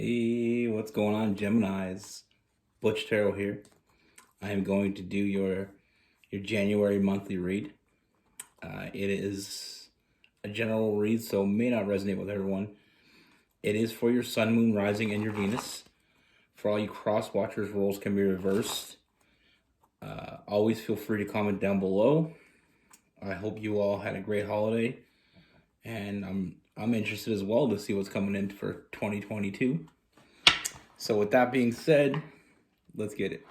Hey, what's going on, Geminis? Butch Tarot here. I am going to do your January monthly read. It is a general read, so may not resonate with everyone. It is for your Sun, Moon, Rising, and your Venus. For all you cross watchers, roles can be reversed. Always feel free to comment down below. I hope you all had a great holiday, and I'm interested as well to see what's coming in for 2022. So with that being said, let's get it.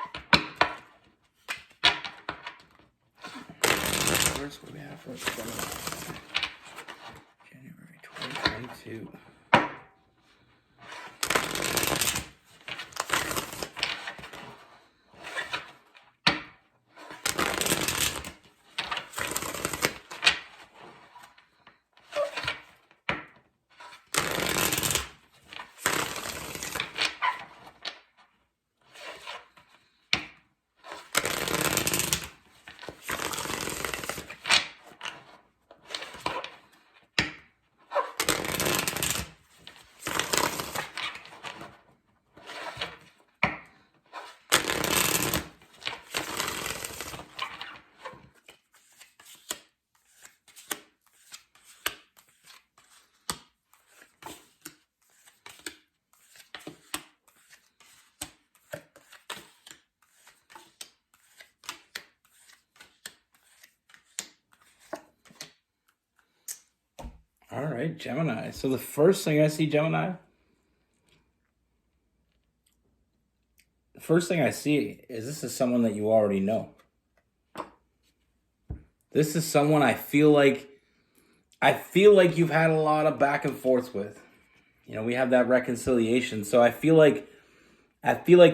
First, what we have for January 2022. All right, Gemini. So the first thing I see, Gemini, the first thing I see is this is someone that you already know. This is someone I feel like you've had a lot of back and forth with. You know, we have that reconciliation. So I feel like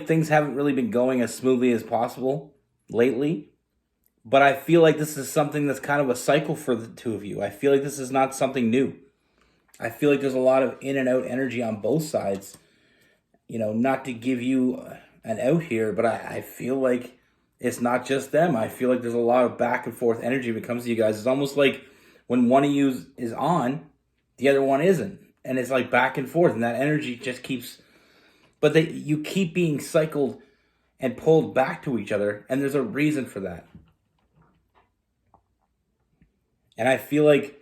things haven't really been going as smoothly as possible lately. But I feel like this is something that's kind of a cycle for the two of you. I feel like this is not something new. I feel like there's a lot of in and out energy on both sides. You know, not to give you an out here, but I feel like it's not just them. I feel like there's a lot of back and forth energy when it comes to you guys. It's almost like when one of you is on, the other one isn't. And it's like back and forth, and that energy just keeps... But you keep being cycled and pulled back to each other, and there's a reason for that. And I feel like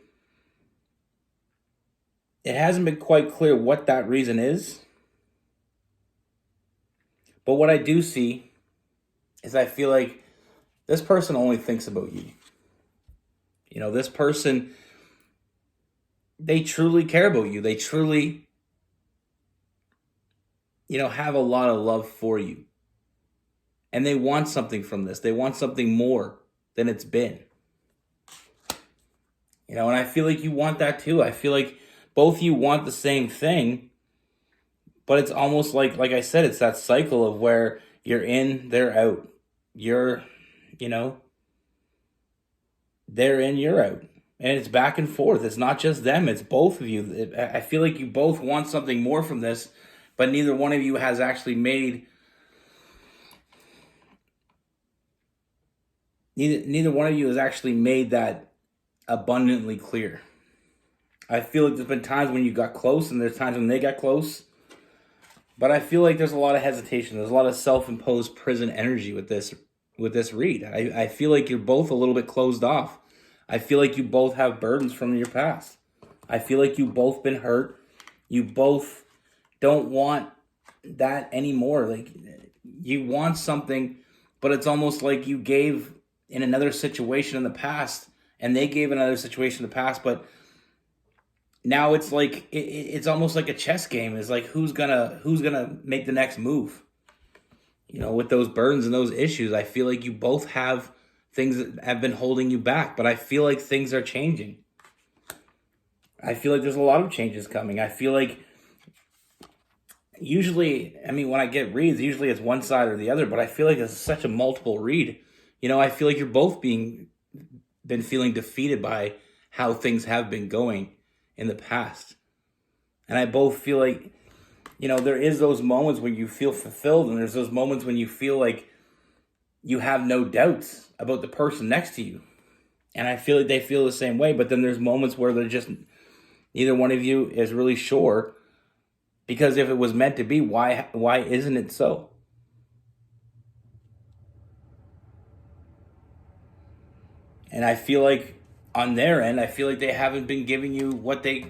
it hasn't been quite clear what that reason is. But what I do see is I feel like this person only thinks about you. You know, this person, they truly care about you. They truly, have a lot of love for you. And they want something from this. They want something more than it's been. And I feel like you want that too. I feel like both of you want the same thing, but it's almost like I said, it's that cycle of where you're in, they're out. You're, they're in, you're out. And it's back and forth. It's not just them, it's both of you. I feel like you both want something more from this, but neither one of you has actually made... Neither one of you has actually made that abundantly clear. I feel like there's been times when you got close and there's times when they got close. But I feel like there's a lot of hesitation. There's a lot of self-imposed prison energy with this read. I feel like you're both a little bit closed off. I feel like you both have burdens from your past. I feel like you've both been hurt. You both don't want that anymore. Like, you want something, but it's almost like you gave in another situation in the past, and they gave another situation in the past, but now it's like it's almost like a chess game. It's like who's gonna make the next move. With those burdens and those issues, I feel like you both have things that have been holding you back, but I feel like things are changing. I feel like there's a lot of changes coming. I feel like usually, when I get reads, usually it's one side or the other, but I feel like it's such a multiple read. I feel like you're both been feeling defeated by how things have been going in the past. And I both feel like, there is those moments when you feel fulfilled, and there's those moments when you feel like you have no doubts about the person next to you. And I feel like they feel the same way, but then there's moments where they're just, neither one of you is really sure Because if it was meant to be, why isn't it so? And I feel like on their end, I feel like they haven't been giving you what they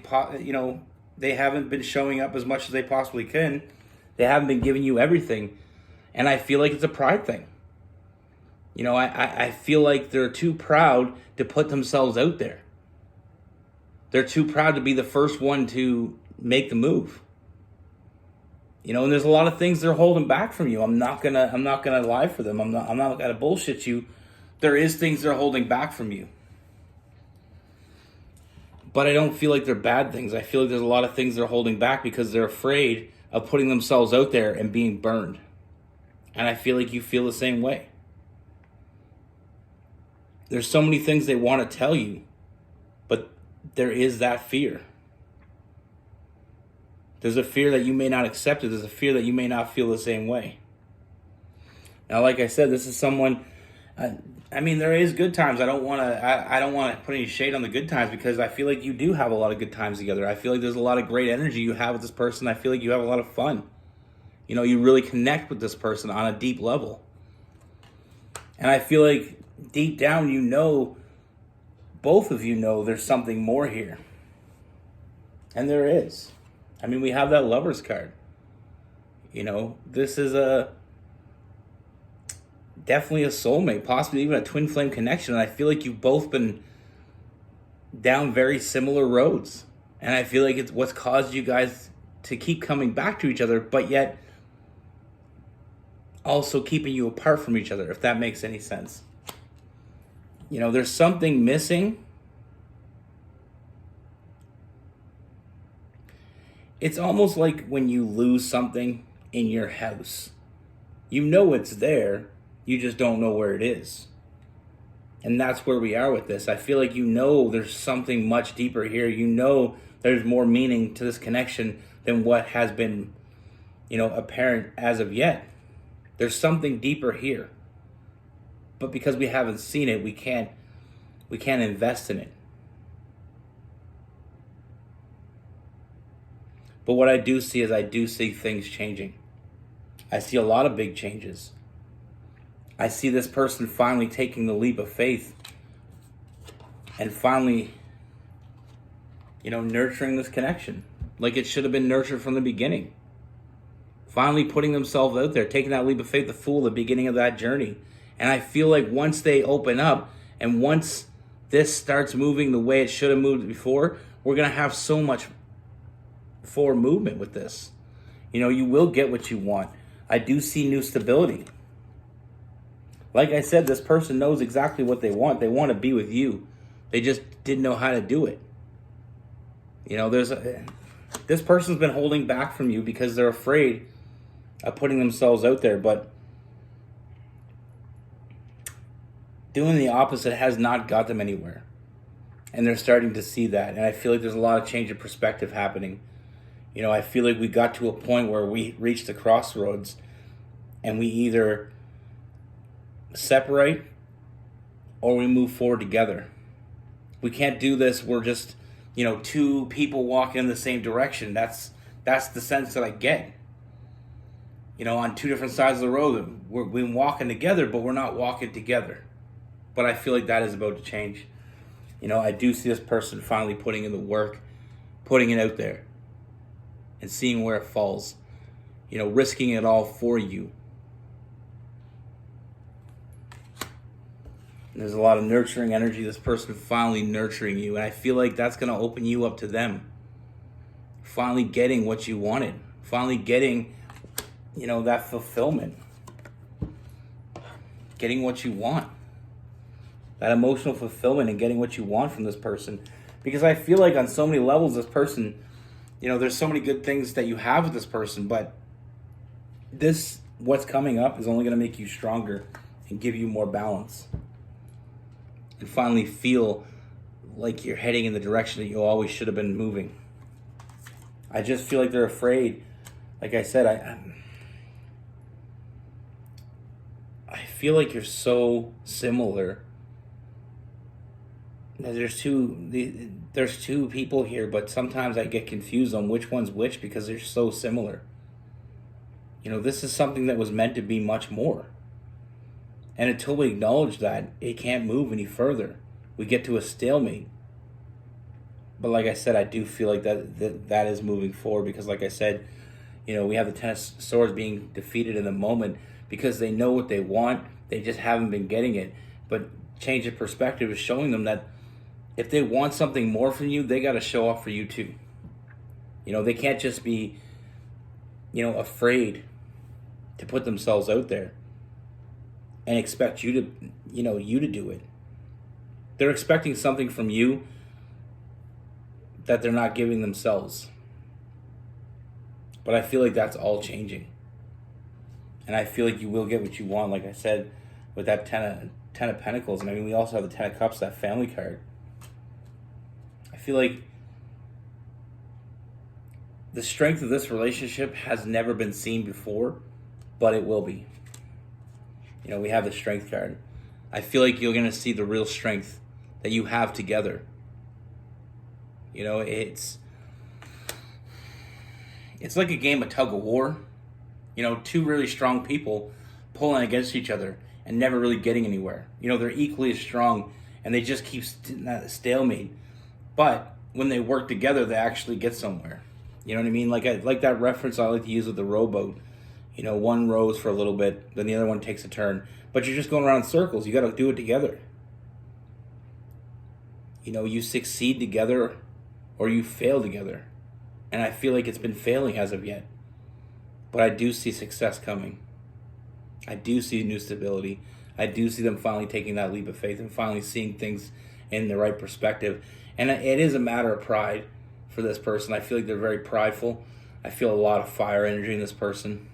haven't been showing up as much as they possibly can. They haven't been giving you everything. And I feel like it's a pride thing. I feel like they're too proud to put themselves out there. They're too proud to be the first one to make the move. And there's a lot of things they're holding back from you. I'm not gonna lie for them. I'm not gonna bullshit you. There is things they're holding back from you. But I don't feel like they're bad things. I feel like there's a lot of things they're holding back because they're afraid of putting themselves out there and being burned. And I feel like you feel the same way. There's so many things they want to tell you, but there is that fear. There's a fear that you may not accept it. There's a fear that you may not feel the same way. Now, like I said, this is someone. There is good times. I don't want to put any shade on the good times because I feel like you do have a lot of good times together. I feel like there's a lot of great energy you have with this person. I feel like you have a lot of fun. You really connect with this person on a deep level. And I feel like deep down, both of you know there's something more here. And there is. We have that Lover's card. This is definitely a soulmate, possibly even a twin flame connection. And I feel like you've both been down very similar roads. And I feel like it's what's caused you guys to keep coming back to each other, but yet also keeping you apart from each other, if that makes any sense. There's something missing. It's almost like when you lose something in your house. It's there, you just don't know where it is. And that's where we are with this. I feel like there's something much deeper here. There's more meaning to this connection than what has been, apparent as of yet. There's something deeper here. But because we haven't seen it, we can't invest in it. But what I do see is things changing. I see a lot of big changes. I see this person finally taking the leap of faith and finally, nurturing this connection like it should have been nurtured from the beginning. Finally putting themselves out there, taking that leap of faith, the fool, the beginning of that journey. And I feel like once they open up and once this starts moving the way it should have moved before, we're going to have so much forward movement with this. You will get what you want. I do see new stability. Like I said, this person knows exactly what they want. They want to be with you. They just didn't know how to do it. This person's been holding back from you because they're afraid of putting themselves out there, but doing the opposite has not got them anywhere. And they're starting to see that. And I feel like there's a lot of change of perspective happening. I feel like we got to a point where we reached the crossroads and we either separate or we move forward together. We can't do this. We're just, two people walking in the same direction. That's the sense that I get. On two different sides of the road, we're walking together, but we're not walking together. But I feel like that is about to change. I do see this person finally putting in the work, putting it out there, and seeing where it falls. Risking it all for you. There's a lot of nurturing energy. This person finally nurturing you. And I feel like that's going to open you up to them. Finally getting what you wanted. Finally getting, that fulfillment. Getting what you want. That emotional fulfillment and getting what you want from this person. Because I feel like on so many levels, this person, there's so many good things that you have with this person. But what's coming up is only going to make you stronger and give you more balance. And finally feel like you're heading in the direction that you always should have been moving. I just feel like they're afraid. Like I said, I feel like you're so similar there's two people here, but sometimes I get confused on which one's which because they're so similar. This is something that was meant to be much more. And until we acknowledge that, it can't move any further. We get to a stalemate. But like I said, I do feel like that is moving forward because, like I said, we have the Ten of Swords being defeated in the moment because they know what they want. They just haven't been getting it. But change of perspective is showing them that if they want something more from you, they got to show up for you too. They can't just be, afraid to put themselves out there and expect you to do it. They're expecting something from you that they're not giving themselves. But I feel like that's all changing. And I feel like you will get what you want, like I said, with that Ten of Pentacles. And I mean, we also have the Ten of Cups, that family card. I feel like the strength of this relationship has never been seen before, but it will be. We have the Strength card. I feel like you're going to see the real strength that you have together. It's like a game of tug of war. Two really strong people pulling against each other and never really getting anywhere. They're equally as strong and they just keep stalemate. But when they work together, they actually get somewhere. You know what I mean? Like that reference I like to use with the rowboat. One rows for a little bit, then the other one takes a turn. But you're just going around in circles. You got to do it together. You succeed together or you fail together. And I feel like it's been failing as of yet. But I do see success coming. I do see new stability. I do see them finally taking that leap of faith and finally seeing things in the right perspective. And it is a matter of pride for this person. I feel like they're very prideful. I feel a lot of fire energy in this person.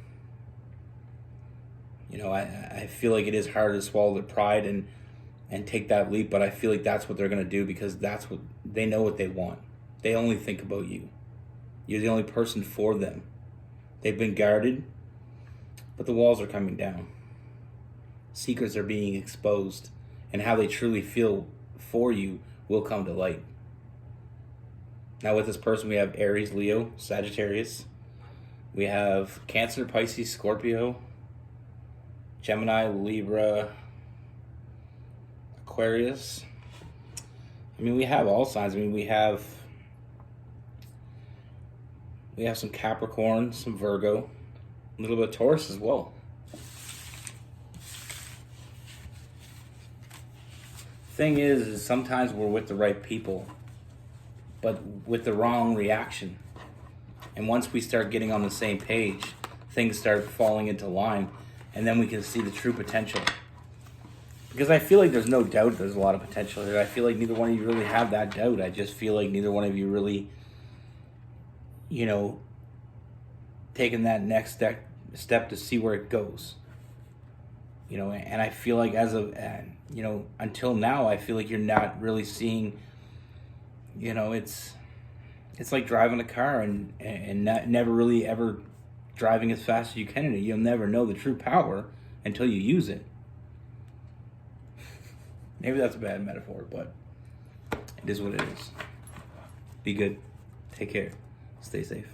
I feel like it is hard to swallow their pride and take that leap, but I feel like that's what they're going to do because that's what they know what they want. They only think about you. You're the only person for them. They've been guarded, but the walls are coming down. Secrets are being exposed, and how they truly feel for you will come to light. Now with this person, we have Aries, Leo, Sagittarius. We have Cancer, Pisces, Scorpio, Gemini, Libra, Aquarius. I mean, we have all signs. I mean, we have some Capricorn, some Virgo, a little bit of Taurus as well. Thing is sometimes we're with the right people, but with the wrong reaction. And once we start getting on the same page, things start falling into line, and then we can see the true potential. Because I feel like there's no doubt there's a lot of potential here. I feel like neither one of you really have that doubt. I just feel like neither one of you really, taking that next step to see where it goes. And I feel like as of, until now, I feel like you're not really seeing, it's like driving a car and never really ever driving as fast as you can in it. You'll never know the true power until you use it. Maybe that's a bad metaphor, but it is what it is. Be good. Take care. Stay safe.